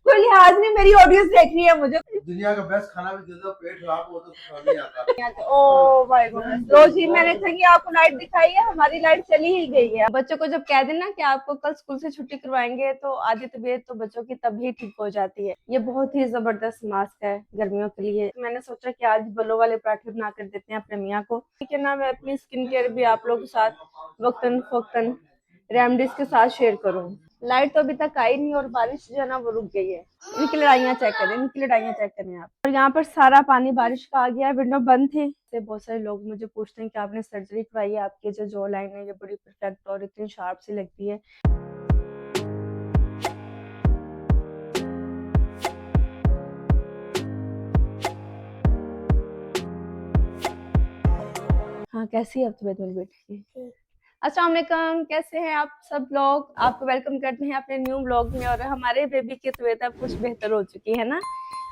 कोई लिहाज नहीं, मेरी ऑडियंस देख रही है मुझे। दुनिया का बेस्ट खाना भी दे दो, पेट खराब हो तो खाना नहीं आता। Oh my God. लो जी, मैंने कही आपको लाइट दिखाई है, हमारी लाइट चली ही गई है। बच्चों को जब कह देना कि आपको कल स्कूल से छुट्टी करवाएंगे तो आधी तबीयत तो बच्चों की तभी ठीक हो जाती है। ये बहुत ही जबरदस्त मास्क है गर्मियों के लिए। मैंने सोचा कि आज बलों वाले पराठे बना कर देते हैं अपने मियाँ को। ठीक है ना, मैं अपनी स्किन केयर भी आप लोगों के साथ वक्तन फक्तन रेमडीज के साथ शेयर करूँ। लाइट तो अभी तक आई नहीं और बारिश जो है ना वो रुक गई है। इनकी लड़ाइयाँ चेक करें, इनकी लड़ाइयाँ चेक करें आप। और यहाँ पर सारा पानी बारिश का आ गया, विंडो बंद थी। बहुत सारे लोग मुझे पूछते हैं कि आपने सर्जरी करवाई है, आपकी जो जॉ लाइन है ये बड़ी परफेक्ट और इतनी शार्प सी लगती है। हाँ, कैसी है अब तबीयत मेरी बेटी की? अस्सलाम वालेकुम, कैसे हैं आप सब लोग? आपको वेलकम करते हैं अपने न्यू ब्लॉग में। और हमारे बेबी की तबीयत अब कुछ बेहतर हो चुकी है ना।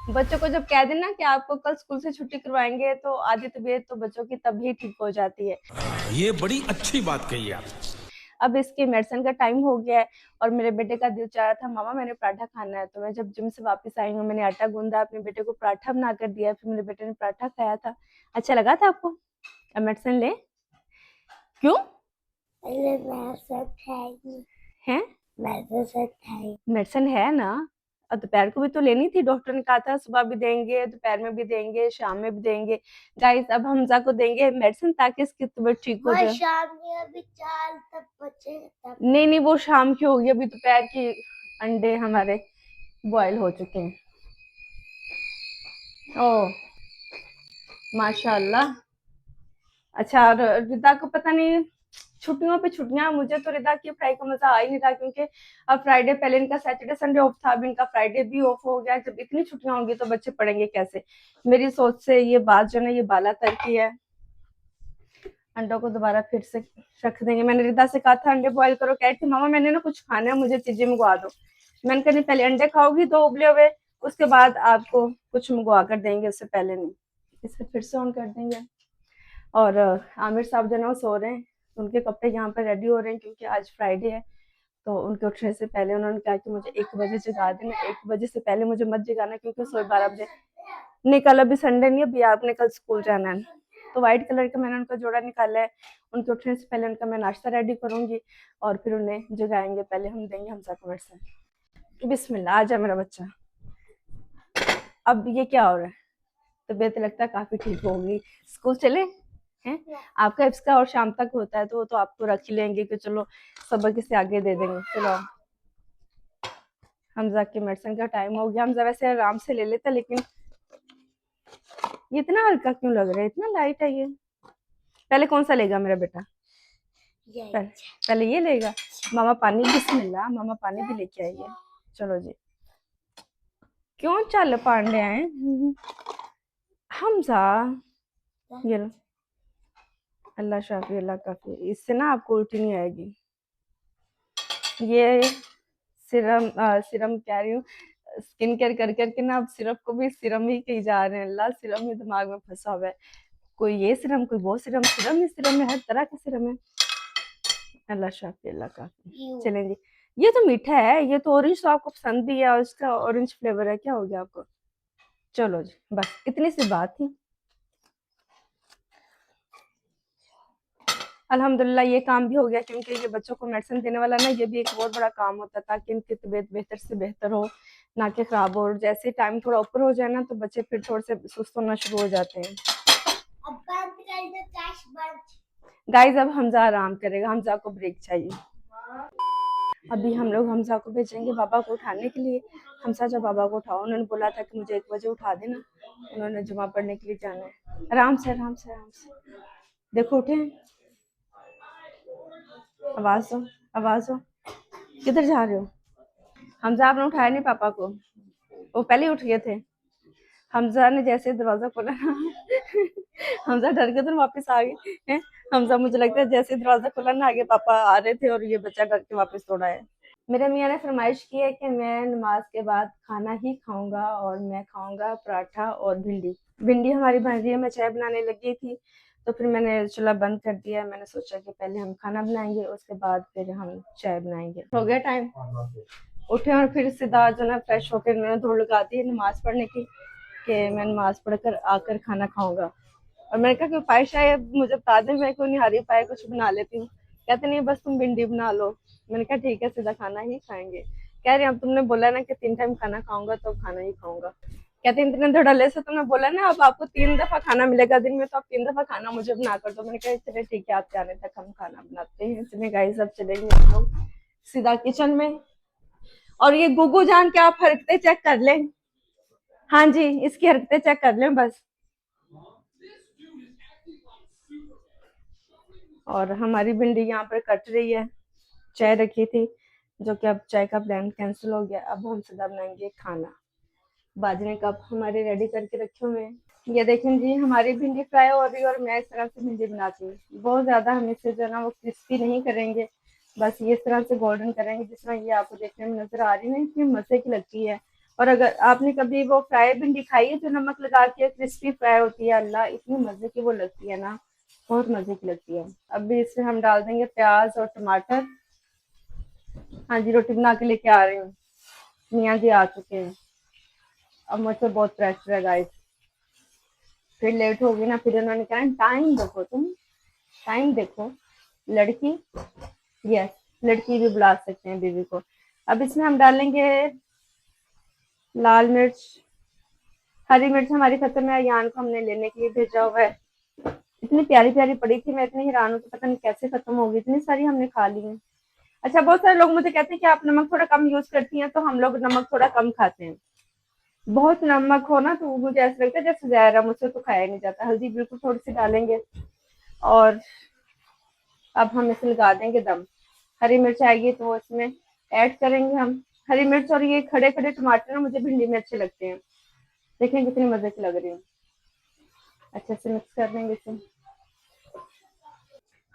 बच्चों को जब कह देना कि आपको कल स्कूल से छुट्टी करवाएंगे तो आधी तबीयत तो बच्चों की तभी ठीक हो जाती है। ये बड़ी अच्छी बात कही आप। अब इसकी मेडिसिन का टाइम हो गया है और मेरे बेटे का दिल चाह रहा था मामा मैंने पराठा खाना है। तो मैं जब जिम से वापस आई हूँ, मैंने आटा गूंदा, अपने बेटे को पराठा बना कर दिया। फिर मेरे बेटे ने पराठा खाया था। अच्छा लगा था आपको? अब मेडिसिन ले। क्यों है? मेडिसिन है ना, और दोपहर को भी तो लेनी थी। डॉक्टर ने कहा था सुबह भी देंगे, दोपहर में भी देंगे, शाम में भी देंगे। गाइस अब हमजा को देंगे मेडिसिन ताकि इसकी तबीयत ठीक हो जाए। शाम में अभी 4 तक बचे तब। नहीं नहीं, वो शाम की होगी, अभी दोपहर की अंडे हमारे बॉयल हो चुके हैं। ओह माशाल्लाह। अच्छा, और रिदा को पता नहीं छुट्टियों पे छुट्टियां। मुझे तो रिदा की फ्राई का मजा आ ही नहीं रहा क्योंकि अब फ्राइडे पहले इनका सैटरडे संडे ऑफ था, अब इनका फ्राइडे भी ऑफ हो गया। जब इतनी छुट्टियां होंगी तो बच्चे पढ़ेंगे कैसे? मेरी सोच से ये बात जो है ये बाला तर की है। अंडों को दोबारा फिर से रख देंगे। मैंने रिदा से कहा था अंडे बॉयल करो, कह रही थी मामा मैंने ना कुछ खाना है, मुझे चीजें मंगवा दो। मैंने कहा नहीं, पहले अंडे खाओगी दो उबले हुए, उसके बाद आपको कुछ मंगवा कर देंगे, उससे पहले नहीं। इसे फिर से ऑन कर देंगे। और आमिर साहब जो ना वो सो रहे हैं, उनके कपड़े यहाँ पर रेडी हो रहे हैं क्योंकि आज फ्राइडे है। तो उनके उठने से पहले उन्होंने कहा कि मुझे 1 बजे जगा देना, 1 बजे से पहले मुझे मत जगाना क्योंकि सोए 12 बजे। नहीं कल अभी संडे नहीं है, अभी आपने कल स्कूल जाना है। तो व्हाइट कलर का मैंने उनका जोड़ा निकाला है। उनके उठने से पहले उनका मैं नाश्ता रेडी करूंगी और फिर उन्हें जगाएंगे। पहले हम देंगे हमसा को मेडिसिन। बिस्मिल्लाह, आ जा मेरा बच्चा। अब ये क्या हो रहा है? तबीयत लगता है काफी ठीक होगी। स्कूल चले हैं? आपका इसका और शाम तक होता है तो वो तो आपको रख ही लेंगे कि चलो सबक से आगे दे देंगे। चलो हमजा की मेडिसिन का टाइम हो गया। हमजा वैसे आराम से ले लेता लेकिन ये इतना हल्का क्यों लग रहा है, इतना लाइट है ये। पहले कौन सा लेगा मेरा बेटा? पहले ये लेगा। मामा पानी, बिस्मिल्लाह, मामा पानी भी लेके आई है। चलो जी, क्यों चल पांडे आए हमजा। ये लो, अल्लाह शाफी अल्लाह काफी। इससे ना आपको उल्टी नहीं आएगी। ये सिरम कह रही हूँ, स्किन केयर कर करके ना अब सिरप को भी सिरम ही कही जा रहे हैं। अल्लाह सिरम ही दिमाग में फंसा हुआ है। कोई ये सिरम, कोई वो सिरम, सिरम ही सिरम है, हर तरह के सिरम है। अल्लाह शाफी अल्लाह काफी। चलें जी। ये तो मीठा है, ये तो ऑरेंज तो आपको पसंद भी है और इसका ऑरेंज फ्लेवर है। क्या हो गया आपको? चलो जी, बस इतनी सी बात थी। अल्हम्दुलिल्लाह ये काम भी हो गया क्योंकि ये बच्चों को मेडिसिन देने वाला ना ये भी एक बहुत बड़ा काम होता है ताकि इनकी तबीयत बेहतर से बेहतर हो, ना कि खराब हो। और जैसे टाइम थोड़ा ऊपर हो जाए ना तो बच्चे फिर थोड़े से सुस्त होना शुरू हो जाते हैं। गाइस अब हमजा आराम करेगा, हमजा को ब्रेक चाहिए। अभी हम लोग हमजा को भेजेंगे बाबा को उठाने के लिए। हमजा जब बाबा को उठाओ, उन्होंने बोला था कि मुझे 1 बजे उठा देना, उन्होंने जुमा पढ़ने के लिए जाना है। आराम से आराम से आराम से। देखो उठे, आवाज दो, आवाज दो। किधर जा रहे हो? हमजा आपने उठाया नहीं पापा को, वो पहले ही उठ गए थे। हमजा ने जैसे दरवाजा खोला ना हमजा डर के तो वापस आ गए। हमजा मुझे लगता है जैसे दरवाजा खोला ना आगे पापा आ रहे थे और ये बच्चा डर के वापस दौड़ा है। मेरे मियाँ ने फरमाइश की है कि मैं नमाज के बाद खाना ही खाऊंगा और मैं खाऊंगा पराठा और भिंडी। भिंडी हमारी बन रही है, मैं चाय बनाने लगी थी तो फिर मैंने चूल्हा बंद कर दिया। मैंने सोचा कि पहले हम खाना बनाएंगे उसके बाद फिर हम चाय बनाएंगे। हो गया टाइम? उठे और फिर सीधा जो ना फ्रेश होकर इन्होंने दौड़ लगा दी नमाज पढ़ने की कि मैं नमाज पढ़कर आकर खाना खाऊंगा। और मैंने कहा कि पायश है मुझे बता दे, मैं क्यों नहीं हारी पाए, कुछ बना लेती हूँ। कहते नहीं बस तुम भिंडी बना लो। मैंने कहा ठीक है, सीधा खाना ही खाएंगे। कह रहे अब तुमने बोला ना कि 3 टाइम खाना खाऊंगा तो खाना ही खाऊंगा। कहते हैं इतने धड़ल्ले से तुमने बोला ना अब आपको 3 दफा खाना मिलेगा दिन में, तो आप 3 दफा खाना मुझे बना कर दो। मैंने कहा चले ठीक है, आपके आने तक हम खाना बनाते हैं। इसमें गाइस अब चलेंगे हम लोग सीधा किचन में। और ये गुगू जान के आप हरकतें चेक कर लें। हाँ जी, इसकी हरकतें चेक कर लें बस। और हमारी भिंडी यहाँ पर कट रही है। चाय रखी थी जो कि अब चाय का प्लान कैंसिल हो गया। अब हम सीधा बनाएंगे खाना। बाजरे कप हमारे रेडी करके रखे हुए हैं। ये देखें जी, हमारी भिंडी फ्राई हो रही है और मैं इस तरह से भिंडी बनाती हूँ। बहुत ज्यादा हम इसे जो है ना वो क्रिस्पी नहीं करेंगे, बस ये इस तरह से गोल्डन करेंगे जिस तरह ये आपको देखने में नजर आ रही है, इतनी मजे की लगती है। और अगर आपने कभी वो फ्राई भिंडी खाई है जो नमक लगा के क्रिस्पी फ्राई होती है, अल्लाह इतनी मजे की वो लगती है ना, बहुत मजे की लगती है। अब भी इसमें हम डाल देंगे प्याज और टमाटर। हाँ जी, रोटी बना के लेके आ रही हूँ, मियाँ जी आ चुके हैं। अब मुझसे बहुत प्रेशर है गाइस, फिर लेट होगी ना, फिर उन्होंने कहा टाइम देखो, तुम टाइम देखो लड़की। यस, लड़की भी बुला सकते हैं बीवी को। अब इसमें हम डालेंगे लाल मिर्च। हरी मिर्च हमारी खत्म है, यान को हमने लेने के लिए भेजा हुआ है। इतनी प्यारी प्यारी पड़ी थी, मैं इतनी हैरान हूँ कि पता नहीं कैसे खत्म होगी, इतनी सारी हमने खा ली है। अच्छा, बहुत सारे लोग मुझे कहते हैं कि आप नमक थोड़ा कम यूज करती हैं, तो हम लोग नमक थोड़ा कम खाते हैं। बहुत नमक हो ना तो मुझे ऐसा लगता है जैसे जहर है, मुझसे तो खाया नहीं जाता। हल्दी बिल्कुल थोड़ी सी डालेंगे और अब हम इसे लगा देंगे दम। हरी मिर्च आएगी तो इसमें ऐड करेंगे हम। हरी मिर्च और ये खड़े खड़े टमाटर ना मुझे भिंडी में अच्छे लगते हैं। देखें कितनी मजे की लग रही है। अच्छे से मिक्स कर देंगे इसे।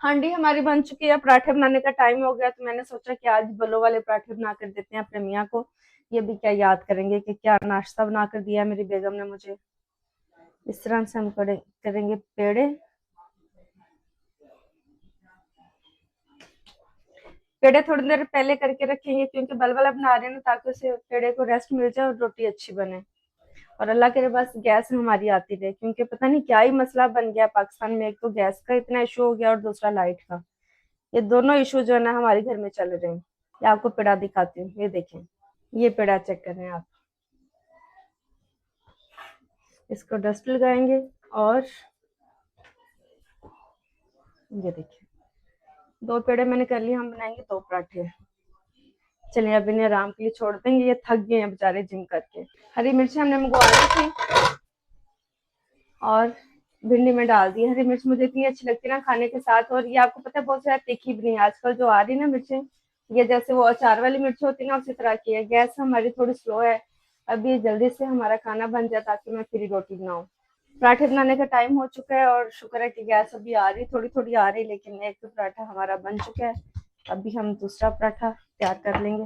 हांडी हमारी बन चुकी है, पराठे बनाने का टाइम हो गया, तो मैंने सोचा कि आज बलो वाले पराठे बना कर देते हैं अपने मियाँ को। ये भी क्या याद करेंगे कि क्या नाश्ता बना कर दिया मेरी बेगम ने मुझे। इस तरह से हम करेंगे पेड़े। पेड़े थोड़ी देर पहले करके रखेंगे क्योंकि बल वाला बना रहे हैं ना, ताकि उसे पेड़े को रेस्ट मिल जाए और रोटी अच्छी बने। और अल्लाह करे बस गैस हमारी आती रहे, क्योंकि पता नहीं क्या ही मसला बन गया पाकिस्तान में। एक तो गैस का इतना इशू हो गया और दूसरा लाइट का। ये दोनों इशू जो है ना हमारे घर में चल रहे हैं। ये आपको पेड़ा दिखाती हूँ, ये देखें, ये पेड़ा चेक कर रहे हैं आप। इसको डस्ट लगाएंगे और ये देखिए 2 पेड़े मैंने कर लिए, हम बनाएंगे 2 पराठे। चलिए अब इन्हें आराम के लिए छोड़ देंगे, ये थक गए हैं बेचारे जिम करके। हरी मिर्ची हमने मंगवा ली थी और भिंडी में डाल दी। हरी मिर्च मुझे इतनी अच्छी लगती है ना खाने के साथ। और ये आपको पता है बहुत ज्यादा तीखी भी नहीं है आजकल जो आ रही है ना मिर्चें, ये जैसे वो अचार वाली मिर्च होती है ना उसी तरह की है। गैस हमारी थोड़ी स्लो है, अब ये जल्दी से हमारा खाना बन जाए ताकि मैं फिर रोटी बनाऊं। पराठे बनाने का टाइम हो चुका है और शुक्र है कि गैस अभी आ रही, थोड़ी थोड़ी आ रही, लेकिन एक तो पराठा हमारा बन चुका है। अभी हम दूसरा पराठा तैयार कर लेंगे।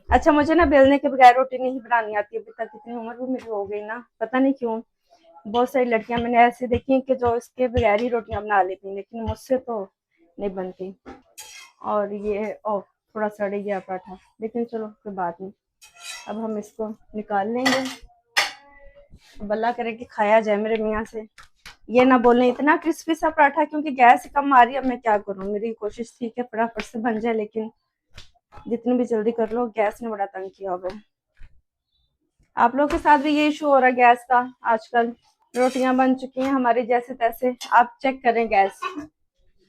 अच्छा, मुझे ना बेलने के बगैर रोटी नहीं बनानी आती अभी तक, इतनी उम्र भी मेरी हो गई ना, पता नहीं क्यों। बहुत सारी लड़कियां मैंने ऐसी देखी कि जो इसके बगैर ही रोटियां बना लेती हैं, लेकिन मुझसे तो नहीं बनती। और ये थोड़ा सड़ गया पराठा, लेकिन चलो कोई बात नहीं। अब हम इसको निकाल लेंगे, बल्ला करे कि खाया जाए मेरे मियाँ से। ये ना बोलने इतना क्रिस्पी सा पराठा, क्योंकि गैस कम आ रही है। अब मैं क्या करूँ, मेरी कोशिश थी कि फटाफट से बन जाए, लेकिन जितनी भी जल्दी कर लो गैस ने बड़ा तंग किया हुआ है। आप लोगों के साथ भी ये इशू हो रहा है गैस का आजकल? रोटियां बन चुकी हैं हमारी जैसे तैसे, आप चेक करें गैस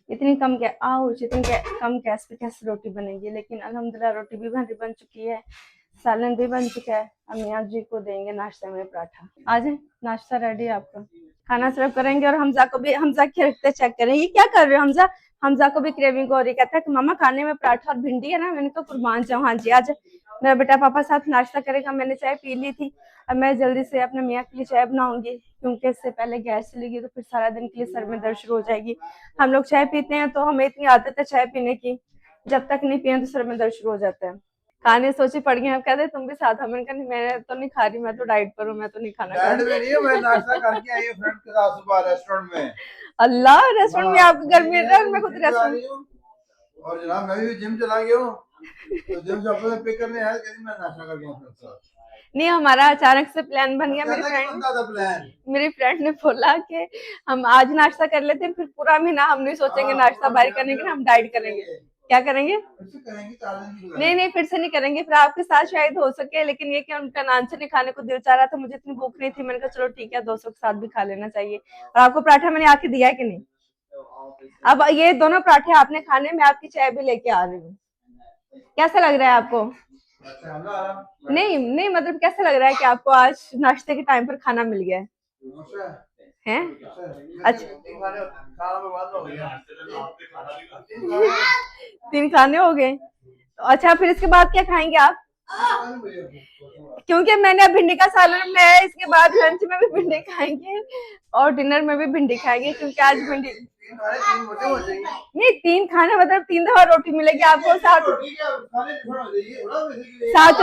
इतनी कम कम गैस पे कैसे रोटी बनेगी। लेकिन अल्हम्दुलिल्लाह रोटी भी बन चुकी है, सालन भी बन चुका है। हम मियाँ जी को देंगे नाश्ते में पराठा। आ जाए, नाश्ता रेडी है आपका, खाना सर्व करेंगे। और हमजा को भी, हमजा की हरकतें चेक करें, ये क्या कर रहे हो हमजा? हमजा को भी क्रेविंग हो रही, कहता है कि मामा खाने में पराठा और भिंडी है ना। मैंने तो कुर्बान जाऊँ। हाँ जी, आज मेरा बेटा पापा साथ नाश्ता करेगा। मैंने चाय पी ली थी, अब मैं जल्दी से अपने मियाँ के लिए चाय बनाऊंगी, क्योंकि इससे पहले गैस चलेगी तो फिर सारा दिन के लिए सर में दर्द शुरू हो जाएगी। हम लोग चाय पीते हैं तो हमें इतनी आदत है चाय पीने की, जब तक नहीं पिए तो सर में दर्द शुरू हो जाता है। खाने सोची पड़ गई, अब कहते तुम भी साथ। मैंने कहा मैं तो नहीं खा रही, मैं तो डाइट पर हूँ, मैं तो नहीं खाना खा डाइट में नहीं है, मैं नाश्ता करके आई हूँ फ्रेंड के साथ सुबह रेस्टोरेंट में। अल्लाह, रेस्टोरेंट में? आपको गर्मी है, मैं खुद भिंडी बना रेस्टोरेंट। रही हूँ और जनाब मैं भी जिम चला गया हूँ, तो जिम से अपने पिक करने आया, कहती मैं नाश्ता कर लूँ अपने साथ। नहीं, हमारा अचानक से प्लान बन गया। कहता कि बनता था प्लान। मेरी फ्रेंड ने बोला कि हम आज नाश्ता कर लेते हैं, फिर पूरा महीना हम नहीं सोचेंगे नाश्ता बाहर करने के, हम डाइट करेंगे। क्या करेंगे? फिर से करेंगे 4 दिन की नहीं नहीं, फिर से नहीं करेंगे, फिर आपके साथ शायद हो सके, लेकिन ये कि उनका नानचे नहीं खाने को दिल चाह रहा था, मुझे इतनी भूख नहीं थी, मैंने कहा चलो ठीक है दोस्तों के साथ भी खा लेना चाहिए। और आपको पराठा मैंने आके दिया है कि नहीं? अब ये दोनों पराठे आपने खाने, मैं आपकी चाय भी लेके आ रही हूँ। कैसा लग रहा है आपको? अच्छा हम आराम। नहीं नहीं, मतलब कैसा लग रहा है कि आपको आज नाश्ते के टाइम पर खाना मिल गया अच्छा है? अच्छा खाना तो बंद हो गया। 3 खाने हो गए। अच्छा, फिर इसके बाद क्या खाएंगे आप? क्योंकि मैंने अब भिंडी का सालन में, इसके बाद लंच में भी भिंडी खाएंगे और डिनर में भी भिंडी खाएंगे, क्योंकि आज भिंडी 3 मोटे हो जाएंगे। नहीं, 3 खाने मतलब 3 दफा रोटी मिलेगी आपको साथ। साथ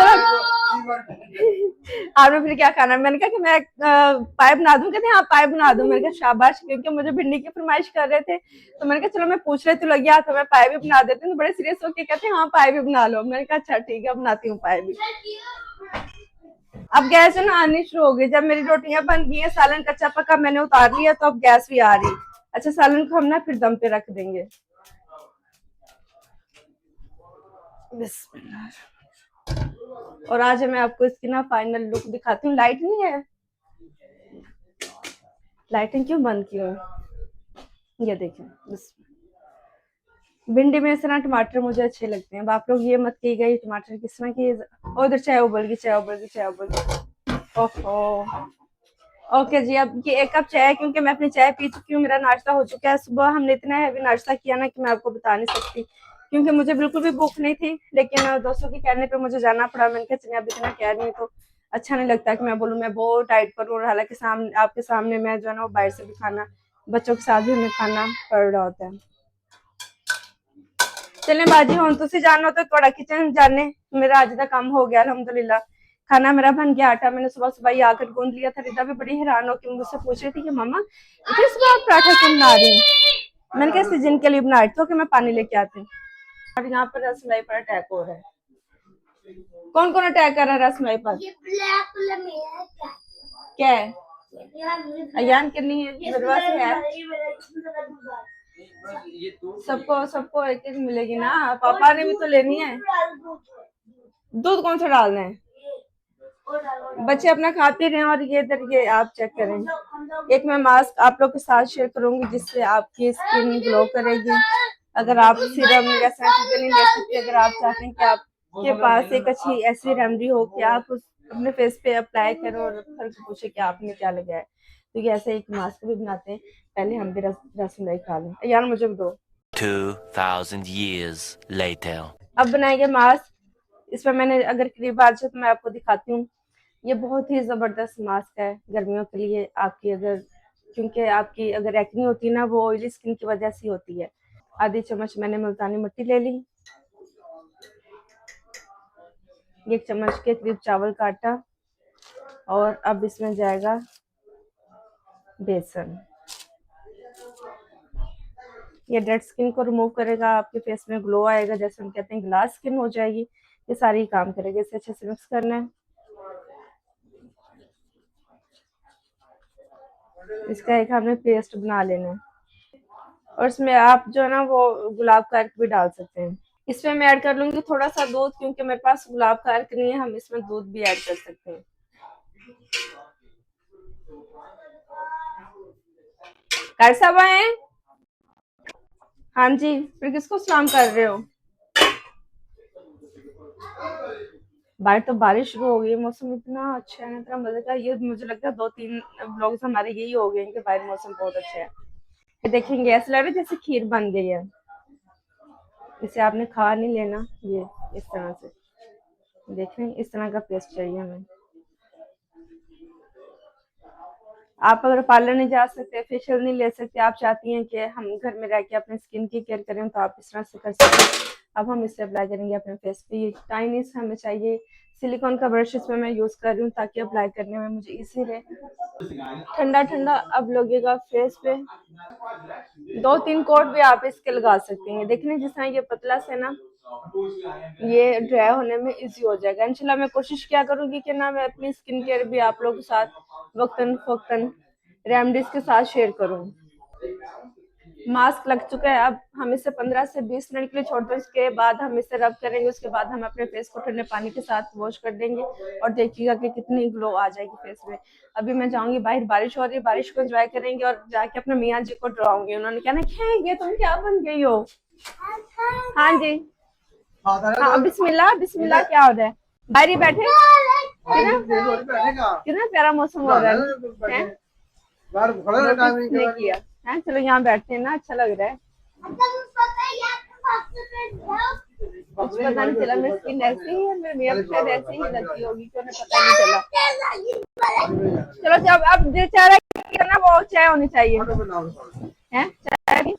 आपने फिर क्या खाना? मैंने कहा कि मैं पाए बना दूं। कहते हाँ पाए बना दूं। मैंने कहा शाबाश, क्योंकि मुझे भिंडी की फरमाइश कर रहे थे, तो मैंने कहा चलो मैं पूछ रही, तो लग गया तो मैं पाए भी बना देती हूँ। तो बड़े सीरियस होके कहते हैं हाँ पाए भी बना लो। मैंने कहा अच्छा ठीक है, बनाती हूँ पाए भी। अब गैस है ना आनी शुरू हो गई। जब मेरी रोटियां बन गई है, सालन कच्चा पक्का मैंने उतार लिया, तो अब गैस भी आ रही। अच्छा, सालन को हम ना फिर दम पे रख देंगे। और आज मैं आपको इसकी ना फाइनल लुक दिखाती हूँ। लाइट नहीं है, लाइटिंग क्यों बंद की हूँ? ये देखिए, भिंडी में इस तरह टमाटर मुझे अच्छे लगते हैं। अब आप लोग ये मत कहिएगा ये टमाटर किस तरह की। उधर चाय उबल गई, चाय उबल गई, चाय उबल गई। ओहो, ओके जी, अब ये 1 कप चाय है, क्योंकि मैं अपनी चाय पी चुकी हूँ, मेरा नाश्ता हो चुका है। सुबह हमने इतना हैवी नाश्ता किया ना कि मैं आपको बता नहीं सकती, क्योंकि मुझे बिल्कुल भी भूख नहीं थी, लेकिन दोस्तों के कहने पे मुझे जाना पड़ा। मैंने कहा चलिए अब इतना कह रही हूँ तो अच्छा नहीं लगता कि मैं बोलूँ मैं बहुत डाइट पर हूँ, हालांकि सामने आपके सामने मैं जो है ना वो बाहर से भी खाना, बच्चों के साथ भी हमें खाना पड़ रहा होता है। चले बाजी हूँ तुसी जानो तो थोड़ा किचन जाने, मेरा आज का काम हो गया अल्हम्दुलिल्लाह। खाना मेरा बन गया, आटा मैंने सुबह सुबह ही आकर गूंद लिया था। रिदा भी बड़ी हैरान होकर मुझसे पूछ रही थी कि मम्मा इतनी सुबह आप पराठा क्यों बना रही हैं? मैंने कहा सीजन के लिए बना रही थी कि मैं पानी लेके आती हूँ। और यहाँ पर रसमलाई पर अटैक हो रहा है। कौन कौन अटैक कर रहा है रसमलाई पर? ये ब्लैक कलर में है क्या है? क्या? अयान करनी है, मेरे पास है। सबको सबको एक एक मिलेगी ना, पापा ने भी तो लेनी है। दूध कौन सा डालना है? बच्चे अपना खा पी रहे हैं। और ये इधर ये आप चेक करें, एक मैं मास्क आप लोग के साथ शेयर करूंगी जिससे आपकी स्किन ग्लो करेगी। अगर आप सीरम या चीजें नहीं ले सकते, अगर आप चाहते हैं कि आपके पास एक अच्छी ऐसी रेमेडी हो कि आप उस अपने फेस पे अप्लाई करो और फर्क पूछे कि आपने क्या लगा है, तो ये ऐसे एक मास्क भी बनाते हैं। पहले हम भी रसमलाई खा लें। यार मुझे भी दो। 2000 years later. अब बनाएंगे मास्क। इसमें मैंने अगर करीब आ जाए तो मैं आपको दिखाती हूँ। ये बहुत ही जबरदस्त मास्क है गर्मियों के लिए आपकी, अगर क्योंकि आपकी अगर एक्ने होती है ना वो ऑयली स्किन की वजह से होती है। आधी चम्मच मैंने मुल्तानी मिट्टी ले ली, 1 चम्मच के करीब चावल का आटा, और अब इसमें जाएगा बेसन। ये डेड स्किन को रिमूव करेगा, आपके फेस में ग्लो आएगा, जैसे हम कहते हैं ग्लास स्किन हो जाएगी। ये सारी काम करेगा। इसे अच्छे से मिक्स करना है। इसका एक हमने पेस्ट बना लेना है। और इसमें आप जो है ना वो गुलाब का अर्क भी डाल सकते हैं। इसमें मैं ऐड कर लूंगी थोड़ा सा दूध, क्योंकि मेरे पास गुलाब का अर्क नहीं है, हम इसमें दूध भी ऐड कर सकते हैं। कैसा हुआ है? हाँ जी, फिर किसको सलाम कर रहे हो? बाहर तो बारिश शुरू हो गई है, मौसम इतना अच्छा है, इतना मजे का। ये मुझे लगता है 2-3 ब्लॉग्स हमारे यही हो गए हैं कि बाहर मौसम बहुत अच्छा है। ये देखेंगे ऐसा लग रहा है जैसे खीर बन गई है। इसे आपने खा नहीं लेना, ये इस तरह से देख रहे हैं, इस तरह का पेस्ट चाहिए हमें। आप अगर पार्लर नहीं जा सकते, फेशियल नहीं ले सकते, आप चाहती हैं कि हम घर में रह के अपने स्किन की केयर करें, तो आप इस तरह से कर सकते हैं। अब हम इसे अप्लाई करेंगे अपने फेस पे। ये टाइनी सा हमें चाहिए, सिलिकॉन का ब्रश इसमें मैं यूज कर रही हूँ ताकि अप्लाई करने में मुझे इजी रहे। ठंडा ठंडा अब लगेगा फेस पे। 2-3 कोट भी आप इसके लगा सकते हैं। देखने जिस तरह ये पतला से ना, ये ड्राई होने में इजी हो जाएगा इंशाल्लाह। मैं कोशिश क्या करूंगी कि ना मैं अपनी स्किन केयर भी आप लोगों के साथ वक्तन फवक्तन रेमेडीज के साथ शेयर करूं। मास्क लग चुका है, अब हम इसे 15 से 20 मिनट के लिए छोड़ दें। उसके बाद हम इसे रब करेंगे, उसके बाद हम अपने फेस को ठंडे पानी के साथ वॉश कर देंगे और देखिएगा कि कितनी ग्लो आ जाएगी फेस में। अभी मैं जाऊंगी बाहर, बारिश हो रही है, बारिश को एंजॉय करेंगे और जाके अपने मियाँ जी को डराऊंगी। उन्होंने कहना क्या ये तुम क्या बन गई हो। हाँ जी, हाँ बिस्मिल्लाह बिस्मिल्लाह। क्या हो रहा है? बाहर ही बैठे, कितना प्यारा मौसम हो रहा है। नहीं किया है, चलो यहाँ बैठते हैं ना, अच्छा लग रहा है। कुछ पता नहीं चला, मेरी स्किन ऐसी ही है, मेरी मेकअप शायद ऐसे ही लगती होगी, क्यों नहीं पता नहीं चला। चलो जब अब जो चाह रहा है ना वो चाय होनी चाहिए है, चाय की।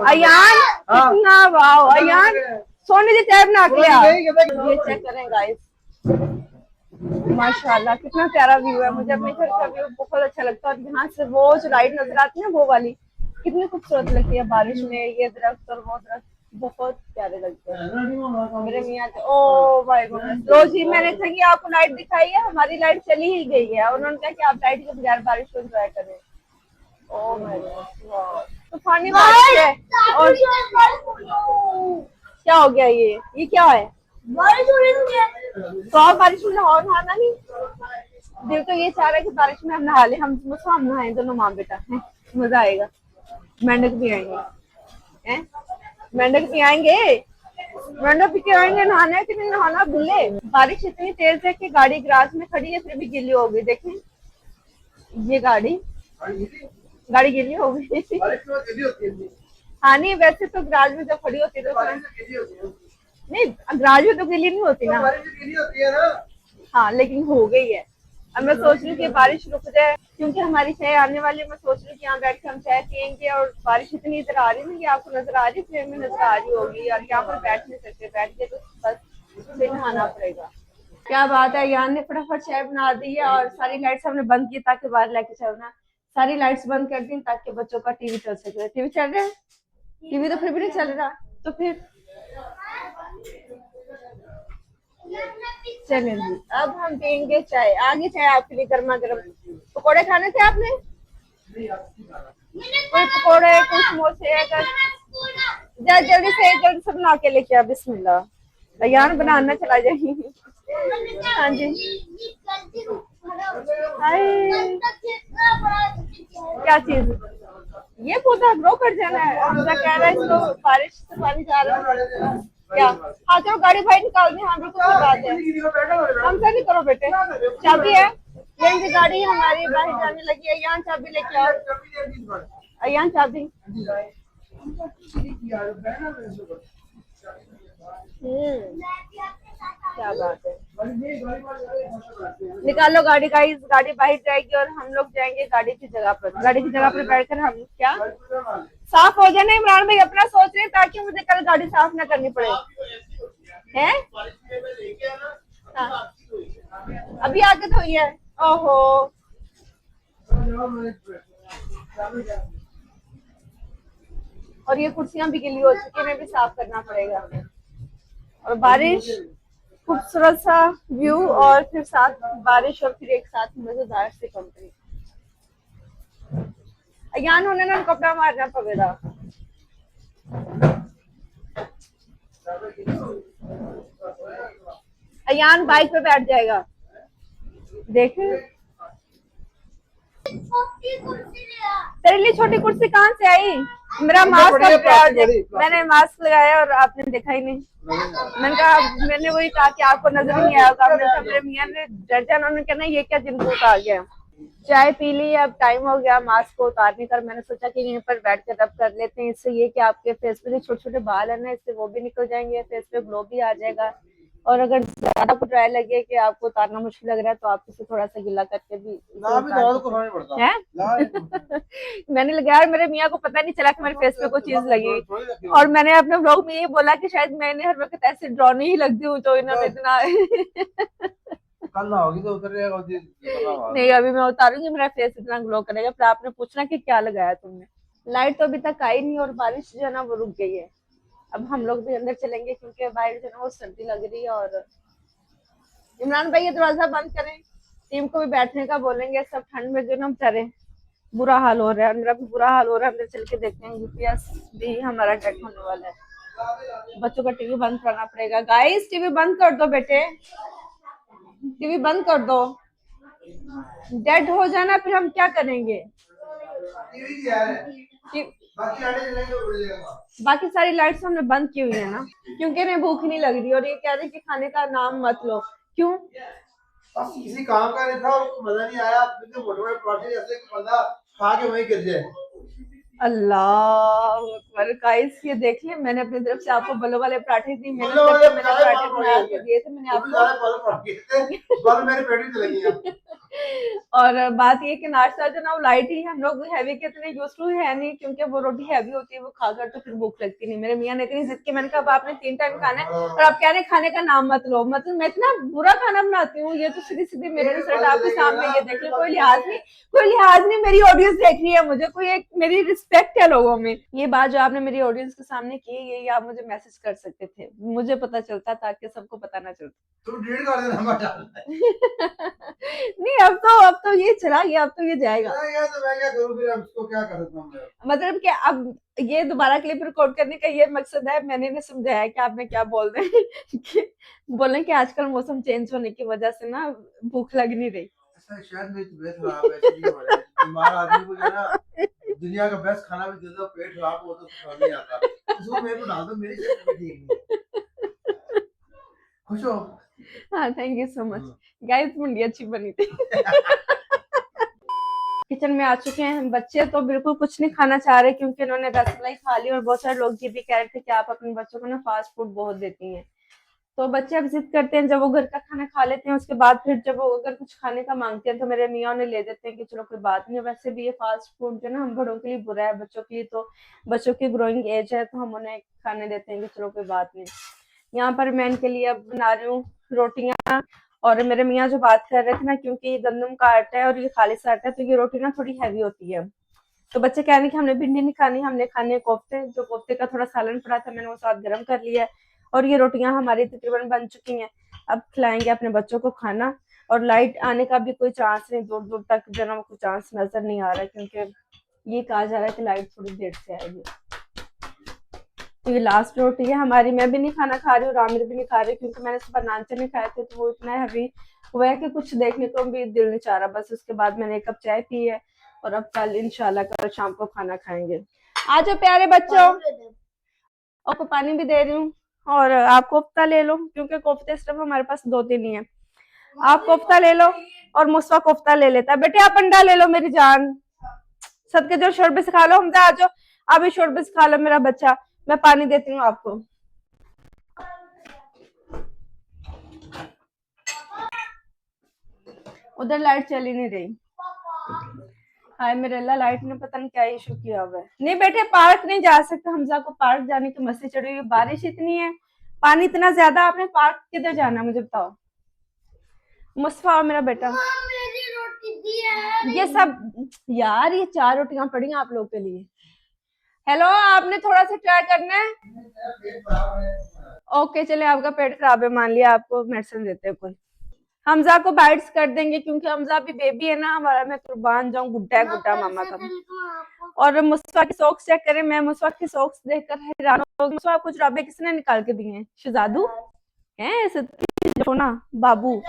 अयान कितना वाओ, अयान सोने की चाय बना के लिया। ये चेक करें गाइस, माशाल्लाह कितना प्यारा व्यू है। मुझे अपने घर का व्यू बहुत अच्छा लगता है और यहाँ से वो जो लाइट नजर आती है ना वो वाली कितनी खूबसूरत लगती है बारिश में। ये दरख्त और वो दरख्त बहुत प्यारे लगते हैं मेरे मियाँ। ओ माय गॉड, लो जी मैंने कहा कि आपको लाइट दिखाई है, हमारी लाइट चली ही गई है। उन्होंने कहा कि आप लाइट के बगैर बारिश को एंजॉय करें। ओ माय गॉड, तूफानी बारिश है। और क्या हो गया, ये क्या है? बारिश हो रही है तो आप बारिश में नहाना नहीं? दिल तो ये चाह रहा है कि बारिश में हम नहा ले, हम नहाए दोनों माँ बेटा है, मजा आएगा। मेंढक भी आएंगे हैं, मेंढक भी आएंगे, मेंढक भी आएंगे। नहाना है कि नहीं नहाना भूले। बारिश इतनी तेज है कि गाड़ी गराज में खड़ी है फिर भी गीली हो गई। देखें ये गाड़ी गीली हो गई। हाँ नहीं, वैसे तो गराज में जब खड़ी होती है तो नहीं, गराज में तो गीली नहीं होती ना। हाँ लेकिन हो गई है। अब मैं सोच रही हूँ कि बारिश रुक जाए क्योंकि हमारी चाय आने वाली है। मैं सोच रही हूँ कि यहाँ बैठ के हम चाय पियेंगे और बारिश इतनी इधर आ रही है ना कि आपको नजर आ रही है, फ्रेम में नजर आ रही होगी और यहाँ पर बैठ नहीं सकते, बैठ के तो बस फिर नहाना पड़ेगा। क्या बात है, यान ने फटाफट चाय बना दी है और सारी लाइट्स हमने बंद की ताकि बाहर लेके चलना। सारी लाइट्स बंद कर दी ताकि बच्चों का टीवी चल सके। टीवी चल रहा है, टीवी तो फिर भी नहीं चल रहा, तो फिर चलें जी। अब हम पियेंगे चाय, आगे चाय आपके लिए गर्मा गर्म। पकौड़े खाने थे आपने? कोई पकौड़े कोई समोसे अगर जल्दी से बना के लेके आ। बिस्मिल्लाह। अयान बनाना चला जाएगी। हाँ जी, क्या चीज? ये पौधा ग्रो कर जाना है। हमजा कह रहा है इसको बारिश से पानी जा रहा है क्या? हाँ चलो गाड़ी भाई निकाल दी। हाँ बिल्कुल सही बात है, हमसे नहीं करो बेटे। चाबी है लेंगे, गाड़ी हमारी बाहर जाने लगी है। यहाँ चाबी लेके आओ, यहाँ चाबी। क्या बात है, निकालो गाड़ी का। इस गाड़ी बाहर जाएगी और हम लोग जाएंगे गाड़ी की जगह पर। गाड़ी की जगह पर बैठकर हम क्या साफ हो जाए। इमरान भाई अपना सोच रहे हैं ताकि मुझे कल गाड़ी साफ ना करनी पड़े हैं। हाँ। अभी आके धोई है। ओहो और ये कुर्सियां भी गीली हो चुकी है, इन्हें भी साफ करना पड़ेगा। और बारिश, खूबसूरत सा व्यू और फिर साथ बारिश और फिर एक साथ मजेदार से कंपनी। अयान होने ना कपड़ा मारना पड़ेगा। अयान बाइक पे बैठ जाएगा। देखे तेरे लिए छोटी कुर्सी कहाँ से आई? मेरा मास्क, मैंने मास्क लगाया और आपने देखा ही नहीं। मैंने वही कहा कि आपको नजर नहीं आया होगा। मेरे मियाँ ने डर जाना, उन्होंने कहना ये क्या जिनको उतार गया। चाय पी ली, अब टाइम हो गया मास्क को उतारने का। मैंने सोचा कि यहीं पर बैठ कर रब कर लेते हैं, इससे ये कि आपके फेस पे जो छोटे छोटे बाल है ना इससे वो भी निकल जाएंगे, फेस पे ग्लो भी आ जाएगा और अगर ज्यादा आपको ड्राई लगे कि आपको उतारना मुश्किल लग रहा है तो आप इसे थोड़ा सा गीला करके भी इसे ला भी उतार दो सकते को नहीं पड़ता हैं। ला मैंने लगा यार मेरे मियाँ को पता नहीं चला कि मेरे फेस पे कोई चीज लगी, और मैंने अपने व्लॉग में ये बोला कि शायद मैंने हर वक्त ऐसे ड्रॉनी ही लगती हूँ तो इन्होंने इतना कल ना होगी तो उतर जाएगा नहीं अभी मैं उतारूंगी, मेरा फेस इतना ग्लो करेगा। फिर आपने पूछना कि क्या लगाया तुमने। लाइट तो अभी तक आई नहीं और बारिश जो है ना वो रुक गई है। अब हम लोग भी अंदर चलेंगे क्योंकि बाहर जो है ना वो सर्दी लग रही है। और इमरान भाई ये दरवाजा बंद करें, टीम को भी बैठने का बोलेंगे, सब ठंड में जो ना बेचारे बुरा हाल हो रहा है। मेरा भी बुरा हाल हो रहा है, अंदर चल के देखते हैं। यूपीएस भी हमारा डेड होने वाला है। बच्चों का टीवी बंद करना पड़ेगा। गाइस टीवी बंद कर दो बेटे, टीवी बंद कर दो, डेड हो जाना फिर हम क्या करेंगे। बाकी सारी लाइट्स हमने बंद की हुई है ना क्योंकि इन्हें भूख नहीं लग रही और ये कह रहे कि खाने का नाम मत लो। क्यों? बस किसी काम का नहीं था और मजा नहीं आया। मोटे मोटे पराठे जैसे कि बंदा खा के वहीं गिर जाए। अल्लाह अकबर। गाइस ये देख लिया, मैंने अपनी तरफ से आपको बल्लो वाले पराठे दी, मेहनत बल्लो वाले करके मैंने पराठे बना के दिए थे मैंने आपको। बल मेरे पेट में चले गई। और बात ये कि नाश्ता जो ना वो लाइट ही, हम लोग हैवी के इतने यूज टू है नहीं क्योंकि वो रोटी हैवी होती है, वो खाकर तो फिर भूख लगती नहीं। मेरे मियाँ ने इतनी जिद की, मैंने कहा अब आपने 3 टाइम खाना है और आप कह रहे खाने का नाम मत लो। मतलब मैं इतना बुरा खाना बनाती हूँ, ये तो सीधी सीधी मेरे रिजल्ट आपके सामने ये देख लो। कोई लिहाज नहीं, कोई लिहाज नहीं, मेरी ऑडियंस देख रही है मुझे, कोई एक मेरी रिस्पेक्ट है लोगों में। ये बात जो आपने मेरी ऑडियंस के सामने की ये आप मुझे मैसेज कर सकते थे, मुझे पता चलता ताकि सबको पता ना चलता। तुम डिलीट कर देना मत। नहीं अब तो ये चला गया, अब तो ये जाएगा। तो मैं क्या करूं फिर, अब इसको क्या कर सकता हूं मैं? मतलब कि अब ये दोबारा क्लिप रिकॉर्ड करने का ये मकसद है, मैंने इन्हें समझाया कि आपने क्या बोल रहे हैं कि बोले कि आजकल मौसम चेंज होने की वजह से ना भूख लग नहीं रही। ऐसा शायद मेरी तबीयत खराब है इसलिए हो रहा है। बीमार आदमी को जो है ना दुनिया का बेस्ट खाना भी दे दो, पेट खराब हो तो समझ नहीं आता। इसको मेरे को डाल दो, मेरी सेहत भी ठीक नहीं। खुश हो? हाँ thank you so much guys, मुंडी अच्छी बनी थी। किचन में आ चुके हैं हम। बच्चे तो बिल्कुल कुछ नहीं खाना चाह रहे क्योंकि इन्होंने रसमलाई खा ली और बहुत सारे लोग ये भी कह रहे थे कि आप अपने बच्चों को ना फास्ट फूड बहुत देती हैं। तो बच्चे अब जिद करते हैं, जब वो घर का खाना खा लेते हैं उसके बाद फिर जब वो अगर कुछ खाने का मांगते हैं तो मेरे मियाँ उन्हें ले देते हैं कि चलो कोई बात नहीं। वैसे भी ये फास्ट फूड जो ना हम बड़ों के लिए बुरा है, बच्चों के लिए तो बच्चों की ग्रोइंग एज है तो हम उन्हें खाने देते हैं कि चलो कोई बात नहीं। यहाँ पर मैं इनके लिए अब बना रही हूँ रोटियां। और मेरे मियाँ जो बात कर रहे थे ना, क्योंकि ये गंदम का आटा है और ये खालिश आटा है तो ये रोटी ना थोड़ी हैवी होती है। तो बच्चे कह रहे हैं कि हमने भिंडी नहीं खानी, हमने खाने कोफ्ते। जो कोफ्ते का थोड़ा सालन पड़ा था मैंने वो साथ गर्म कर लिया है और ये रोटियां हमारी तकरीबन बन चुकी हैं। अब खिलाएंगे अपने बच्चों को खाना। और लाइट आने का भी कोई चांस नहीं, दूर दूर तक जो ना कोई चांस नजर नहीं आ रहा है क्योंकि ये कहा जा रहा है कि लाइट थोड़ी देर से आएगी। तो ये लास्ट रोटी है हमारी। मैं भी नहीं खाना खा रही हूँ और आमिर भी नहीं खा रही क्योंकि मैंने सुबह नाश्ते में खाए थे तो वो इतना हैवी हुआ है कि कुछ देखने को भी दिल नहीं चाह रहा। बस उसके बाद मैंने 1 कप चाय पी है और अब कल इंशाल्लाह कल शाम को खाना खाएंगे। आ जाओ प्यारे बच्चों, आपको पानी भी दे रही हूँ। और आप कोफ्ता ले लो क्योंकि कोफ्ते सिर्फ हमारे पास 2-3 ही है। आप कोफ्ता ले लो और मुस्वा कोफ्ता ले लेता है। बेटे आप अंडा ले लो मेरी जान, सदके जो शोरबे से खा लो। हम आ जाओ, अभी शोरबे से खा लो मेरा बच्चा। मैं पानी देती हूँ आपको। उधर लाइट चली नहीं रही। हाय मेरे अल्लाह, लाइट ने पता नहीं क्या इशू किया हुआ है। नहीं बेटे पार्क नहीं जा सकते, हमजा को पार्क जाने की मस्ती चढ़ी हुई। बारिश इतनी है, पानी इतना ज्यादा, आपने पार्क किधर जाना मुझे बताओ। मुस्तफा मेरा बेटा, मेरी रोटी दी है। ये सब यार ये 4 रोटियां पड़ी हैं आप लोग के लिए। हेलो आपने थोड़ा सा ट्राई करना है। ओके चले, आपका पेट खराब है मान लिया, आपको मेडिसिन देते हैं कोई। हमजा को बाइट्स कर देंगे क्योंकि हमजा भी बेबी है ना हमारा। मैं कुर्बान जाऊं, गुड्डा है गुड्डा मामा का। और मुस्वा की सॉक्स चेक करें, मैं मुस्वा की सॉक्स देखकर हैरान हो गई। मुस्वा को जुराबे किसने निकाल के दिए हैं? शहजादू है ना बाबू।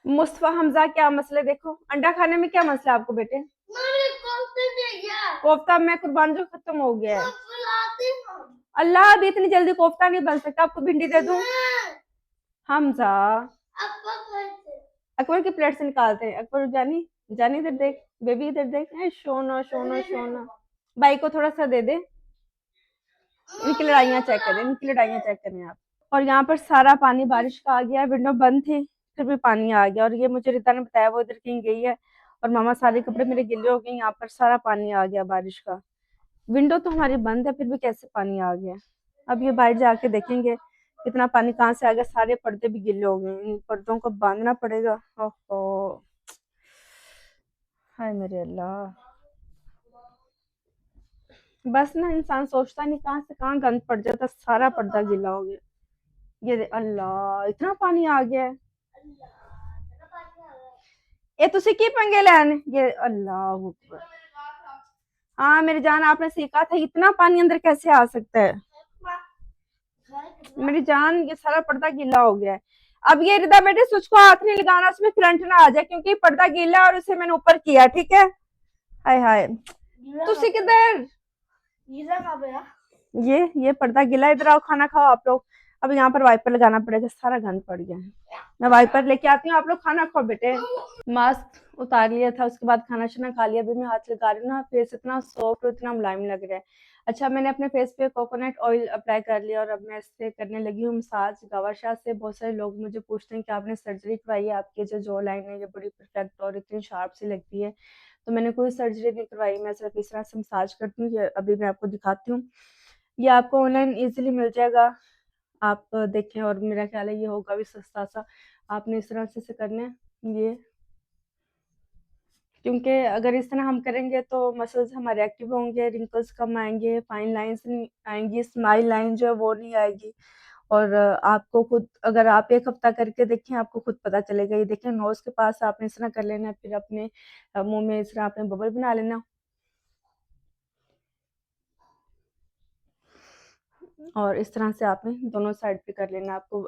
मुस्तफा हमजा क्या मसले, देखो अंडा खाने में क्या मसला है आपको बेटे? कोफ्ता मैं कुर्बान जो खत्म हो गया है। अल्लाह अभी इतनी जल्दी कोफ्ता नहीं बन सकता, आपको भिंडी दे दूं? हमजा अकबर की प्लेट से निकालते हैं। अकबर जानी जानी इधर देख, बेबी इधर देख। सोना सोना सोना, भाई को थोड़ा सा दे दे। इनकी लड़ाइयाँ चेक करें, इनकी लड़ाइयाँ चेक करें आप। और यहाँ पर सारा पानी बारिश का आ गया है, विंडो बंद थी फिर भी पानी आ गया। और ये मुझे रिता ने बताया, वो इधर कहीं गई है और मामा सारे कपड़े मेरे गिले हो गए, यहाँ पर सारा पानी आ गया बारिश का। विंडो तो हमारी बंद है फिर भी कैसे पानी आ गया। अब ये बाहर जाके देखेंगे कितना पानी कहाँ से आ गया। सारे पर्दे भी गिले हो गए, इन पर्दों को बांधना पड़ेगा। ओहो, हाय मेरे अल्लाह। बस ना इंसान सोचता नहीं कहाँ से कहाँ गंद पड़ जाता, सारा पर्दा गीला हो गया। अल्लाह इतना पानी आ गया है। ये तुसी की पंगे लैन, ये अल्लाह अकबर। हाँ मेरी जान, आपने सीखा था इतना पानी अंदर कैसे आ सकता है। मेरी जान ये सारा पर्दा गीला हो गया है। अब ये रिदा बेटे स्विच को हाथ नहीं लगाना, उसमें करंट ना आ जाए क्योंकि पर्दा गीला है और उसे मैंने ऊपर किया, ठीक है। हाय हाय, तुसी किधर, ये पर्दा गिला, इधर आओ खाना खाओ आप लोग। अब यहाँ पर वाइपर लगाना पड़ेगा, सारा गंद पड़ गया है। मैं वाइपर लेके आती हूँ, आप लोग खाना खाओ बेटे। मास्क उतार लिया था, उसके बाद खाना शाना खा लिया। अभी मैं हाथ लगा रही हूँ ना, फेस इतना सॉफ्ट और इतना मुलायम लग रहा है। अच्छा मैंने अपने फेस पे कोकोनट ऑयल अप्लाई कर लिया और अब मैं इससे करने लगी हूँ मसाज गवाशा से। बहुत सारे लोग मुझे पूछते हैं कि आपने सर्जरी करवाई है, आपकी जो जॉ लाइन है ये बड़ी परफेक्ट और इतनी शार्प सी लगती है। तो मैंने कोई सर्जरी नहीं करवाई, मैं सिर्फ इस तरह से मसाज करती हूँ। ये अभी मैं आपको दिखाती हूँ, ये आपको ऑनलाइन इजीली मिल जाएगा, आप देखें। और मेरा ख्याल है ये होगा भी सस्ता सा। आपने इस तरह से इसे करना है ये, क्योंकि अगर इस तरह हम करेंगे तो मसल्स हमारे एक्टिव होंगे, रिंकल्स कम आएंगे, फाइन लाइंस नहीं आएंगी, स्माइल लाइन जो है वो नहीं आएगी। और आपको खुद अगर आप एक हफ्ता करके देखें आपको खुद पता चलेगा। ये देखें नोज के पास आपने इस तरह कर लेना है, फिर अपने मुंह में इस तरह आपने बबल बना लेना और इस तरह से आपने दोनों साइड पे कर लेना। आपको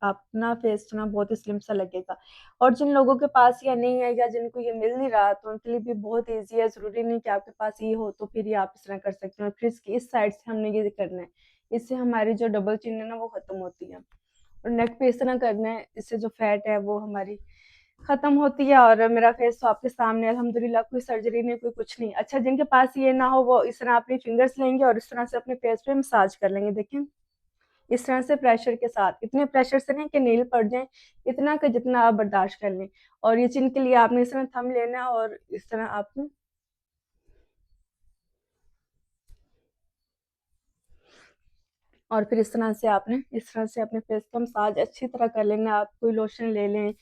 अपना फेस ना बहुत ही स्लिम सा लगेगा। और जिन लोगों के पास ये नहीं है या जिनको ये मिल नहीं रहा तो उनके लिए भी बहुत ईजी है। ज़रूरी नहीं कि आपके पास ये हो तो फिर ये आप इस तरह कर सकते हैं। और फिर इसकी इस साइड से हमने ये करना है, इससे हमारी जो डबल चिन है ना वो ख़त्म होती है। और नेक पे इस तरह करना है, इससे जो फैट है वो हमारी खत्म होती है। और मेरा फेस तो आपके सामने अल्हम्दुलिल्लाह, कोई सर्जरी नहीं, कोई कुछ नहीं। अच्छा जिनके पास ये ना हो वो इस तरह अपनी फिंगर्स लेंगे और इस तरह से अपने फेस पे मसाज कर लेंगे। देखें इस तरह से प्रेशर के साथ, इतने प्रेशर से नहीं कि नील पड़ जाए, इतना कि जितना आप बर्दाश्त कर लें। और ये चिन के लिए आपने इस तरह थम लेना और इस तरह आपने और फिर इस तरह से अपने फेस का मसाज अच्छी तरह कर लेना। आप कोई लोशन ले लें,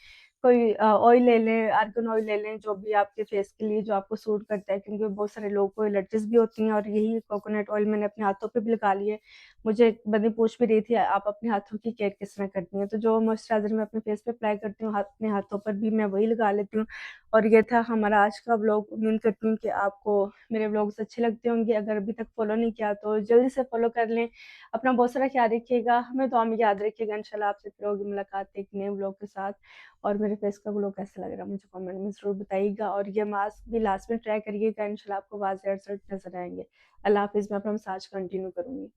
कोई ऑयल ले लें, आर्गन ऑयल ले लें, जो भी आपके फेस के लिए जो आपको सूट करता है, क्योंकि बहुत सारे लोगों को एलर्जीज भी होती हैं। और यही कोकोनट ऑयल मैंने अपने हाथों पे भी लगा लिया है। मुझे एक बंदी पूछ भी रही थी आप अपने हाथों की केयर किस तरह करती हैं, तो जो मॉइस्चराइजर मैं अपने फेस पे अप्लाई करती हूँ अपने हाथों पर भी मैं वही लगा लेती हूँ। और ये था हमारा आज का व्लॉग। उम्मीद करती हूँ कि आपको मेरे व्लॉग्स अच्छे लगते होंगे। अगर अभी तक फॉलो नहीं किया तो जल्दी से फॉलो कर लें। अपना बहुत सारा ख्याल रखिएगा, हमें दुआ में याद रखिएगा। इंशाल्लाह आपसे फिर होगी मुलाकात एक नए व्लॉग के साथ। और मेरे फेस का ग्लो कैसा लग रहा है मुझे कमेंट में ज़रूर बताइएगा। और ये मास्क भी लास्ट में ट्राई करिएगा, इंशाल्लाह आपको वाज़ेह रिजल्ट नज़र आएंगे। अल्लाह हाफिज़, मैं अपना मसाज कंटिन्यू करूँगी।